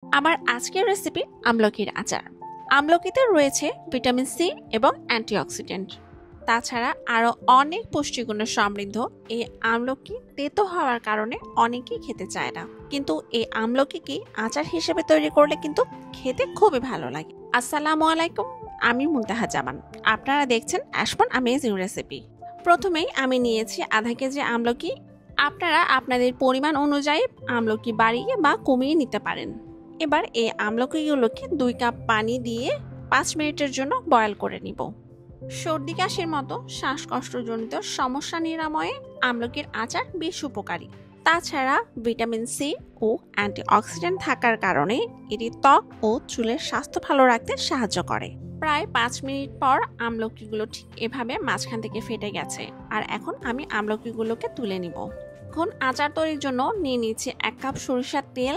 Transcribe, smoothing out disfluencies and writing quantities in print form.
আমার আজকের রেসিপি আমলকির আচার। আমলকিতে রয়েছে ভিটামিন সি এবং অ্যান্টিঅক্সিডেন্ট। তাছাড়া আরও অনেক পুষ্টিগুণে সমৃদ্ধ এই আমলকি তেতো হওয়ার কারণে অনেকেই খেতে চায় না, কিন্তু এই আমলকিকে আচার হিসেবে তৈরি করলে কিন্তু খেতে খুবই ভালো লাগে। আসসালামু আলাইকুম, আমি মুনতাহা জামান। আপনারা দেখছেন অ্যাশপন অ্যামেজিং রেসিপি। প্রথমেই আমি নিয়েছি আধা কেজি আমলকি। আপনারা আপনাদের পরিমাণ অনুযায়ী আমলকি বাড়িয়ে বা কমিয়ে নিতে পারেন। এবার এই আমলকিগুলোকে 2 কাপ পানি দিয়ে 5 মিনিটের জন্য বয়েল করে নিব। সর্দি কাশির মতো শ্বাসকষ্টজনিত সমস্যা নিরাময়ে আমলকির আচার বেশ উপকারী। তাছাড়া ভিটামিন সি ও অ্যান্টিঅক্সিডেন্ট থাকার কারণে এটি ত্বক ও চুলের স্বাস্থ্য ভালো রাখতে সাহায্য করে। প্রায় 5 মিনিট পর আমলকিগুলো ঠিক এভাবে মাঝখান থেকে ফেটে গেছে। আর এখন আমি আমলকিগুলোকে তুলে নিব। এখন আচার তৈরির জন্য নিয়ে নিচ্ছি 1 কাপ সরিষার তেল,